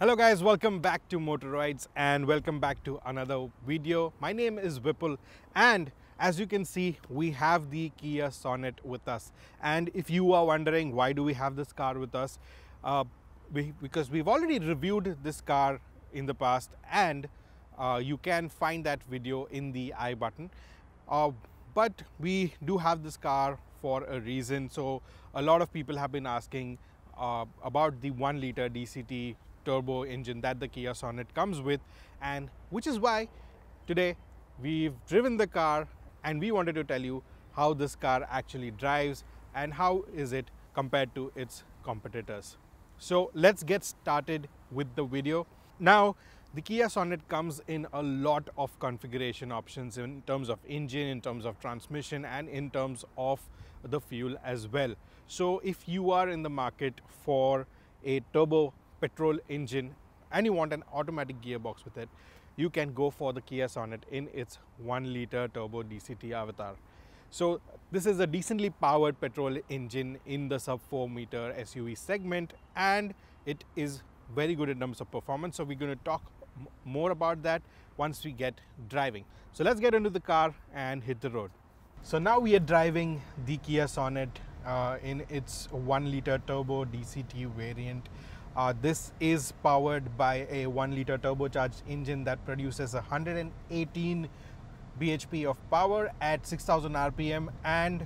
Hello guys, welcome back to Motor Rides and welcome back to another video. My name is Vipul and as you can see we have the Kia Sonet with us. And if you are wondering why do we have this car with us, because we've already reviewed this car in the past and you can find that video in the I button. But we do have this car for a reason. So a lot of people have been asking about the 1 liter DCT turbo engine that the Kia Sonet comes with, and which is why today we've driven the car and we wanted to tell you how this car actually drives and how is it compared to its competitors. So let's get started with the video. Now the Kia Sonet comes in a lot of configuration options in terms of engine, in terms of transmission, and in terms of the fuel as well. So if you are in the market for a turbo petrol engine and you want an automatic gearbox with it, you can go for the Kia Sonet in its 1 liter turbo DCT avatar. So this is a decently powered petrol engine in the sub 4 meter SUV segment and it is very good in terms of performance. So we're going to talk more about that once we get driving. So let's get into the car and hit the road. So now we are driving the Kia Sonet in its 1 liter turbo DCT variant. This is powered by a 1 liter turbocharged engine that produces 118 bhp of power at 6000 rpm and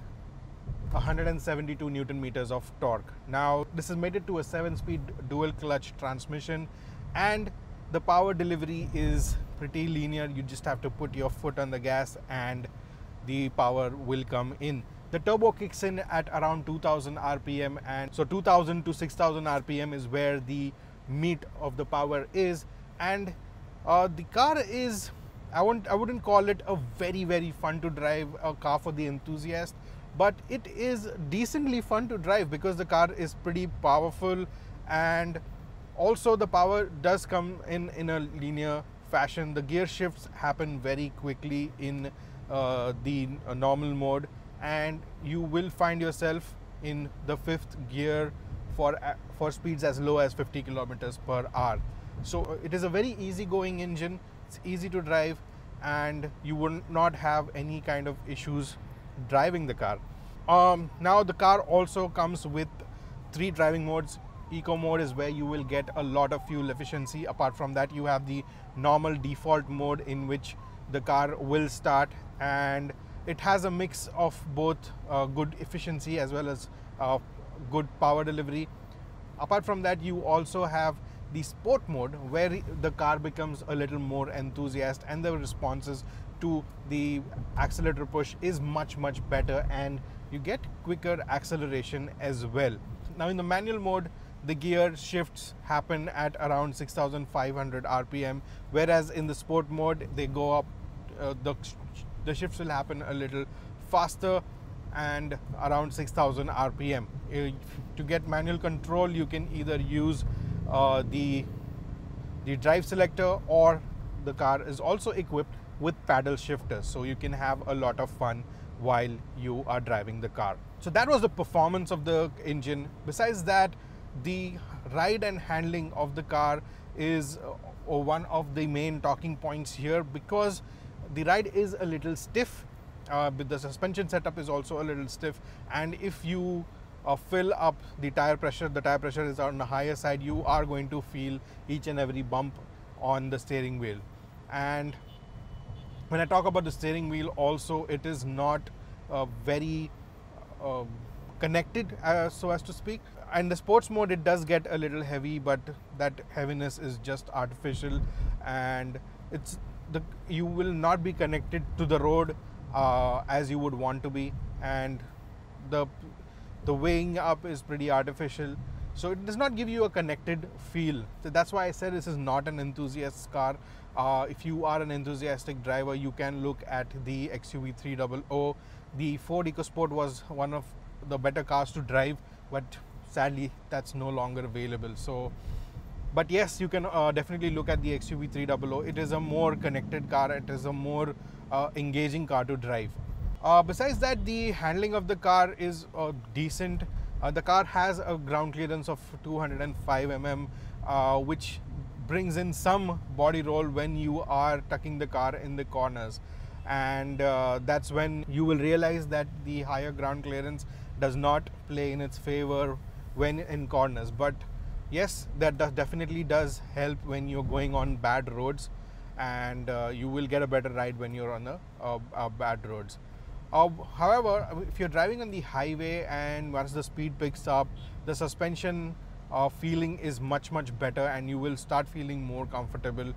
172 newton meters of torque. Now this is mated to a 7-speed dual clutch transmission and the power delivery is pretty linear. You just have to put your foot on the gas and the power will come in. The turbo kicks in at around 2000 rpm, and so 2000 to 6000 rpm is where the meat of the power is. And the car is, I wouldn't call it a very fun to drive a car for the enthusiast, but it is decently fun to drive because the car is pretty powerful and also the power does come in a linear fashion. The gear shifts happen very quickly in the normal mode, and you will find yourself in the 5th gear for speeds as low as 50 kilometers per hour. So it is a very easygoing engine. It's easy to drive and you will not have any kind of issues driving the car. Now the car also comes with 3 driving modes. Eco mode is where you will get a lot of fuel efficiency. Apart from that, you have the normal default mode in which the car will start, and it has a mix of both good efficiency as well as good power delivery. Apart from that, you also have the sport mode where the car becomes a little more enthusiast and the responses to the accelerator push is much better and you get quicker acceleration as well. Now in the manual mode, the gear shifts happen at around 6500 rpm, whereas in the sport mode they go up, the shifts will happen a little faster and around 6000 rpm. To get manual control, you can either use the drive selector, or the car is also equipped with paddle shifters, so you can have a lot of fun while you are driving the car. So that was the performance of the engine. Besides that, the ride and handling of the car is one of the main talking points here, because the ride is a little stiff, but the suspension setup is also a little stiff, and if you fill up the tire pressure is on the higher side, you are going to feel each and every bump on the steering wheel. And when I talk about the steering wheel also, it is not very connected, so as to speak. And the sports mode, it does get a little heavy, but that heaviness is just artificial, and you will not be connected to the road as you would want to be, and the weighing up is pretty artificial, so it does not give you a connected feel. So that's why I said this is not an enthusiast car. If you are an enthusiastic driver, you can look at the XUV 300. The Ford EcoSport was one of the better cars to drive, but sadly that's no longer available. So but yes, you can definitely look at the XUV 300. It is a more connected car, it is a more engaging car to drive. Besides that, the handling of the car is decent. The car has a ground clearance of 205 mm, which brings in some body roll when you are tucking the car in the corners, and that's when you will realize that the higher ground clearance does not play in its favor when in corners. But yes, that definitely does help when you're going on bad roads, and you will get a better ride when you're on the bad roads. However, if you're driving on the highway and once the speed picks up, the suspension feeling is much better, and you will start feeling more comfortable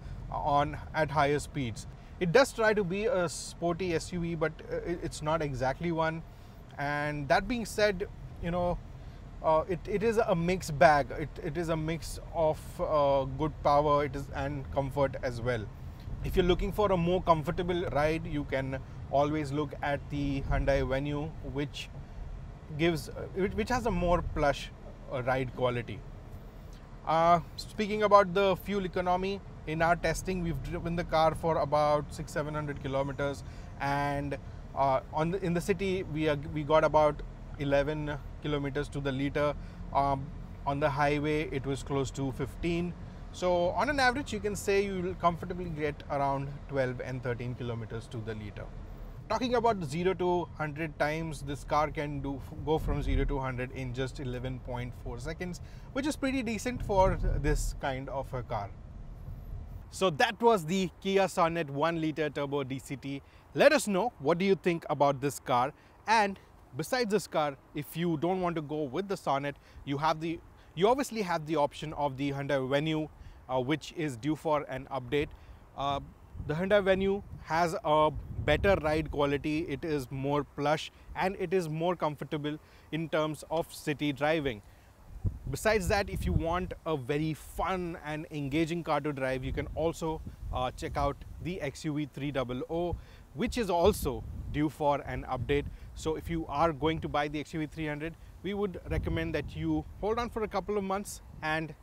at higher speeds. It does try to be a sporty SUV, but it's not exactly one. And that being said, you know, it is a mixed bag. It is a mix of good power and comfort as well. If you're looking for a more comfortable ride, you can always look at the Hyundai Venue, which has a more plush ride quality. Speaking about the fuel economy, in our testing, we've driven the car for about 600-700 kilometers, and in the city we got about 11 kilometers to the liter. On the highway, it was close to 15. So on an average, you can say you will comfortably get around 12 and 13 kilometers to the liter. Talking about the 0 to 100 times, this car can go from 0 to 100 in just 11.4 seconds, which is pretty decent for this kind of a car. So that was the Kia Sonet 1 liter turbo DCT. Let us know, what do you think about this car? And besides this car, if you don't want to go with the Sonet, you obviously have the option of the Hyundai Venue, which is due for an update. The Hyundai Venue has a better ride quality, it is more plush, and it is more comfortable in terms of city driving. Besides that, if you want a very fun and engaging car to drive, you can also check out the XUV 300, which is also due for an update. So if you are going to buy the XUV 300, we would recommend that you hold on for a couple of months and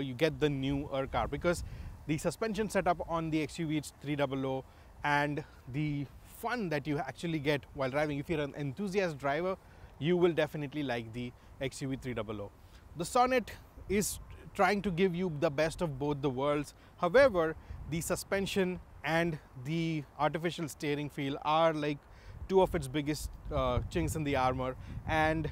you get the newer car, because the suspension setup on the XUV 300 and the fun that you actually get while driving, if you're an enthusiast driver, you will definitely like the XUV 300. The Sonet is trying to give you the best of both the worlds. However, the suspension and the artificial steering feel are like two of its biggest chinks in the armor, and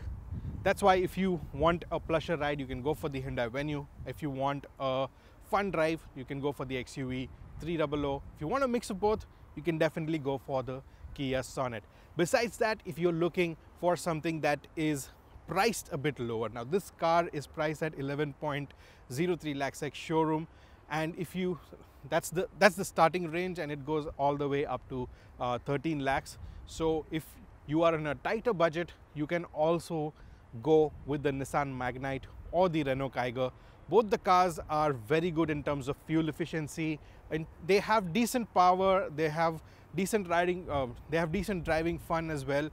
that's why if you want a plusher ride, you can go for the Hyundai Venue. If you want a fun drive, you can go for the XUV 300. If you want a mix of both, you can definitely go for the Kia Sonet. Besides that, if you're looking for something that is priced a bit lower, now this car is priced at 11.03 lakhs ex showroom, and that's the starting range, and it goes all the way up to 13 lakhs. So if you are in a tighter budget, you can also go with the Nissan Magnite or the Renault Kiger. Both the cars are very good in terms of fuel efficiency, and they have decent power, they have decent riding, they have decent driving fun as well.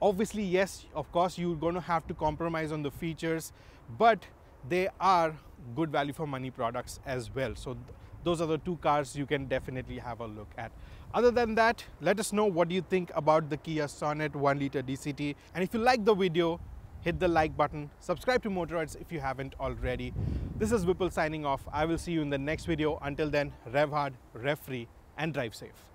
Obviously, yes, of course, you're going to have to compromise on the features, but they are good value for money products as well. So those are the two cars you can definitely have a look at. Other than that, let us know what you think about the Kia Sonet 1 liter DCT. And if you like the video, hit the like button, subscribe to Motoroids if you haven't already. This is Vipul signing off. I will see you in the next video. Until then, rev hard, rev free, and drive safe.